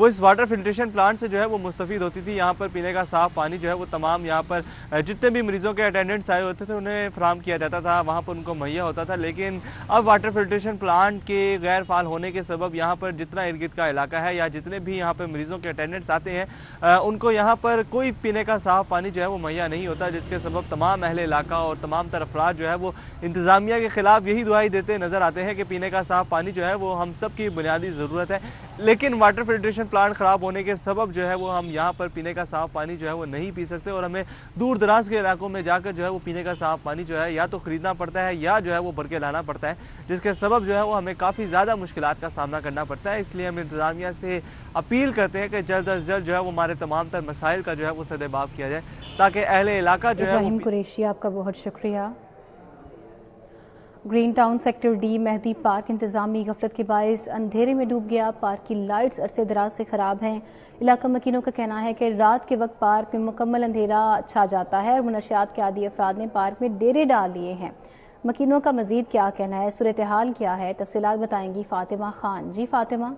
وہ اس water filtration plant سے جو ہے وہ مستفید ہوتی تھی. یہاں پر پینے کا صاف پانی جو ہے وہ تمام یہاں پر جتنے بھی مریضوں کے اٹینڈنٹس آئے ہوتے تھے انہیں فراہم کیا جاتا تھا, وہاں پر ان کو مہیا ہوتا تھا. لیکن اب واٹر فلٹریشن پلانٹ کے غیر فعال ہونے کے سبب یہاں پر جتنا ارد گرد کا علاقہ ہے یا جتنے بھی یہاں پر مریضوں کے اٹینڈنٹس آتے ہیں ان کو یہاں پر کوئی پینے کا صاف پانی جو ہے وہ مہیا نہیں ہوتا, جس کے سبب تمام اہل علاقہ اور تمام تر افراد جو ہے وہ انتظامیہ کے خلاف یہی دعائی دیتے نظر آتے ہیں کہ پینے کا صاف پانی جو ہے وہ ہم سب کی بنیادی ضرورت ہے. لیکن واٹر فلٹریشن پلانٹ خراب ہونے کے سبب جو ہے وہ ہم یہاں پر پینے کا صاف پانی جو ہے وہ نہیں پی سکتے, اور ہمیں دور دراز کے علاقوں میں جا کر جو ہے وہ پینے کا صاف پانی جو ہے یا تو خریدنا پڑتا ہے یا جو ہے وہ بھر کے لانا پڑتا ہے, جس کے سبب جو ہے وہ ہمیں کافی زیادہ مشکلات کا سامنا کرنا پڑتا ہے. اس لیے ہم انتظامیہ سے اپیل کرتے ہیں کہ جلد از جلد جو ہے وہ ہمارے تمام تر مسائل کا جو ہے وہ سدباب کیا جائے تاکہ اہل علاقہ جو ہے ابراہیم قریشی آپ کا بہت شکریہ. گرین ٹاؤن سیکٹر ڈی مہدی پارک انتظامی غفلت کے باعث اندھیرے میں ڈوب گیا. پارک کی لائٹس عرصے دراز سے خراب ہیں. علاقہ مکینوں کا کہنا ہے کہ رات کے وقت پارک میں مکمل اندھیرا چھا جاتا ہے اور منشیات کے عادی افراد نے پارک میں ڈیرے ڈال لیے ہیں. مکینوں کا مزید کیا کہنا ہے, صورتحال کیا ہے, تفصیلات بتائیں گی فاطمہ خان. جی فاطمہ.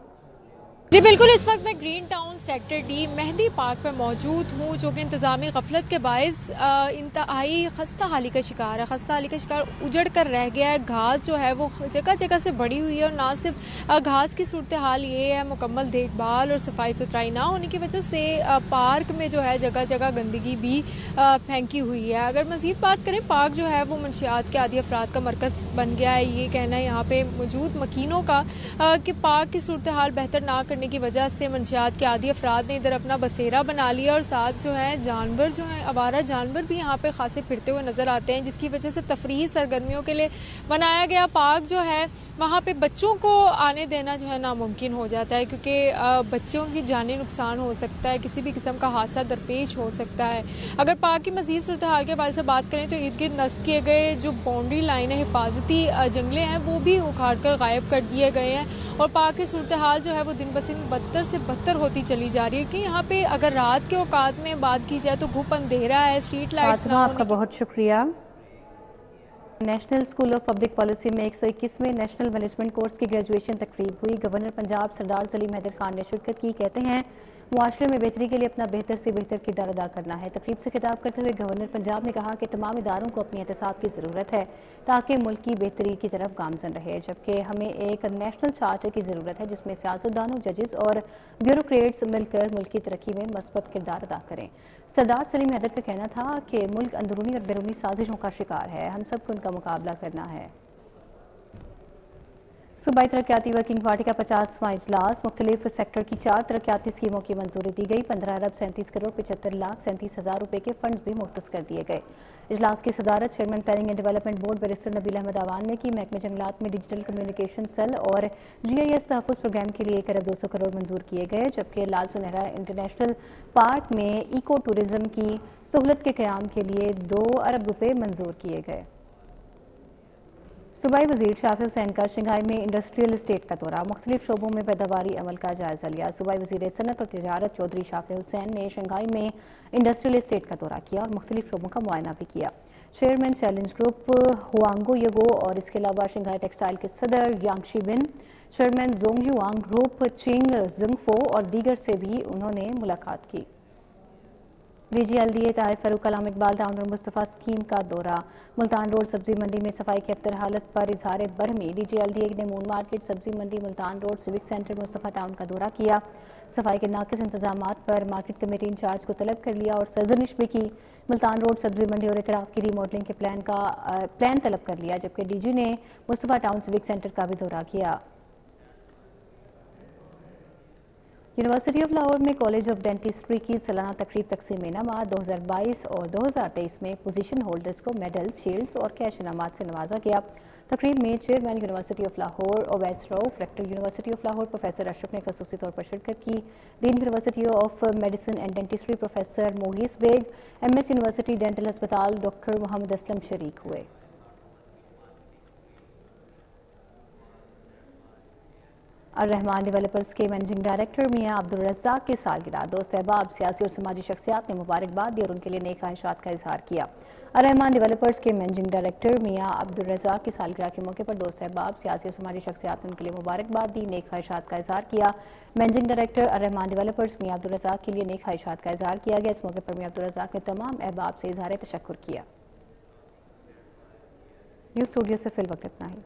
جی بالکل, اس وقت میں گرین ٹاؤن سیکٹر ڈی مہدی پارک پہ موجود ہوں جو کہ انتظامی غفلت کے باعث انتہائی خستہ حالی کا شکار ہے. خستہ حالی کا شکار اجڑ کر رہ گیا ہے. گھاس جو ہے وہ جگہ جگہ سے بڑی ہوئی ہے, اور نہ صرف گھاس کی صورتحال یہ ہے, مکمل دیکھ بھال اور صفائی ستھرائی نہ ہونے کی وجہ سے پارک میں جو ہے جگہ جگہ گندگی بھی پھینکی ہوئی ہے. اگر مزید بات کریں, پارک جو ہے وہ منشیات کے عادی افراد کا مرکز بن گیا ہے. یہ کہنا ہے یہاں پہ موجود مکینوں کا کہ پارک کی صورتحال بہتر نہ کرنے کی وجہ سے منشیات کے عادی افراد نے ادھر اپنا بسیرا بنا لیا, اور ساتھ جو ہے جانور جو ہیں آوارہ جانور بھی یہاں پہ خاصے پھرتے ہوئے نظر آتے ہیں, جس کی وجہ سے تفریحی سرگرمیوں کے لیے بنایا گیا پارک جو ہے وہاں پہ بچوں کو آنے دینا جو ہے ناممکن ہو جاتا ہے, کیونکہ بچوں کی جانی نقصان ہو سکتا ہے, کسی بھی قسم کا حادثہ درپیش ہو سکتا ہے. اگر پارک کی مزید صورتحال کے حوالے سے بات کریں تو ارد گرد نصب کیے گئے جو باؤنڈری لائن ہے, حفاظتی جنگلے ہیں, وہ بھی اکھاڑ کر غائب کر دیے گئے ہیں, اور پارک کی صورتحال جو ہے وہ دن بدن بدتر سے بدتر ہوتی چلی جا رہی ہے. کہ یہاں پہ اگر رات کے اوقات میں بات کی جائے تو گھپ اندھیرا ہے, اسٹریٹ لائٹس نہ ہونے. آپ کا بہت شکریہ. National school of public policy میں 121ویں نیشنل مینجمنٹ کورس کی گریجویشن تقریب ہوئی. گورنر پنجاب سردار سلیم حیدر خان نے شرکت کی. کہتے ہیں معاشرے میں بہتری کے لیے اپنا بہتر سے بہتر کردار ادا کرنا ہے. تقریب سے خطاب کرتے ہوئے گورنر پنجاب نے کہا کہ تمام اداروں کو اپنی احتساب کی ضرورت ہے تاکہ ملک کی بہتری کی طرف گامزن رہے, جبکہ ہمیں ایک نیشنل چارٹر کی ضرورت ہے جس میں سیاستدانوں, ججز اور بیوروکریٹس مل کر ملک کی ترقی میں مثبت کردار ادا کریں. سردار سلیم حیدر کا کہنا تھا کہ ملک اندرونی اور بیرونی سازشوں کا شکار ہے, ہم سب کو ان کا مقابلہ کرنا ہے. صوبائی ترقیاتی ورکنگ پارٹی کا 50واں اجلاس. مختلف سیکٹر کی 4 ترقیاتی اسکیموں کی منظوری دی گئی. 15 ارب 37 کروڑ 75 لاکھ 37 ہزار روپے کے فنڈز بھی مختص کر دیے گئے. اجلاس کی صدارت chairman planning and development board barrister Nabeel Ahmed Awan نے کی. محکمہ جنگلات میں ڈیجیٹل کمیونیکیشن سیل اور GIS تحفظ پروگرام کے لیے 1 ارب 200 کروڑ منظور کیے گئے, جبکہ لال سنہرا انٹرنیشنل پارک میں ایکو ٹورزم کی سہولت کے قیام کے لیے 2 ارب روپے منظور کیے گئے. صوبائی وزیر شافع حسین کا شنگھائی میں انڈسٹریل اسٹیٹ کا دورہ. مختلف شعبوں میں پیداواری عمل کا جائزہ لیا. صوبائی وزیر صنعت اور تجارت چودھری شافع حسین نے شنگھائی میں انڈسٹریل اسٹیٹ کا دورہ کیا اور مختلف شعبوں کا معائنہ بھی کیا. چیئرمین چیلنج گروپ ہوانگو یگو اور اس کے علاوہ شنگھائی ٹیکسٹائل کے صدر یانگ شی بن, چیئرمین زونگ یوانگ گروپ چنگ زنگفو اور دیگر سے بھی انہوں نے ملاقات کی. DGLDA طاہر فاروق کلام اقبال ٹاؤن اور مصطفیٰ اسکیم کا دورہ. ملتان روڈ سبزی منڈی میں صفائی کی ابتر حالت پر اظہار برہمی. DGLDA نے مون مارکیٹ, سبزی منڈی, ملتان روڈ, سیوک سینٹر, مصطفیٰ ٹاؤن کا دورہ کیا. صفائی کے ناقص انتظامات پر مارکیٹ کمیٹی انچارج کو طلب کر لیا اور سرزنش بھی کی. ملتان روڈ سبزی منڈی اور اعتراف کی ری ماڈلنگ کے پلان طلب کر لیا, جبکہ DG نے مصطفیٰ ٹاؤن سیوک سینٹر کا بھی دورہ کیا. یونیورسٹی آف لاہور میں کالج آف ڈینٹسٹری کی سالانہ تقریب تقسیم انعامات. 2022 اور 2023 میں پوزیشن ہولڈرز کو میڈلز, شیلڈز اور کیش انعامات سے نوازا گیا. تقریب میں chairman university of Lahore Awais Rauf, rector university of Lahore professor Ashraf نے خصوصی طور پر شرکت کی. Dean university of medicine and dentistry professor Mughees Baig, MS university dental ہسپتال ڈاکٹر محمد اسلم شریک ہوئے. الرحمان ڈیولپرز کے مینیجنگ ڈائریکٹر میاں عبدالرزاق کی سالگرہ دوست احباب سیاسی اور سماجی شخصیات نے مبارکباد دی اور ان کے لیے نیک خواہشات کا اظہار کیا۔ الرحمان ڈیولپرز کے مینیجنگ ڈائریکٹر میاں عبدالرزاق کی سالگرہ کے موقع پر دوست احباب سیاسی اور سماجی شخصیات نے ان کے لیے مبارکباد دی، نیک خواہشات کا اظہار کیا۔ مینیجنگ ڈائریکٹر الرحمان ڈیولپرز میاں عبدالرزاق کے لیے نیک خواہشات کا اظہار کیا گیا۔ اس موقع پر میاں عبدالرزاق نے تمام احباب سے اظہار تشکر کیا۔ نیوز اسٹوڈیو سے فی الوقت اتنا ہی۔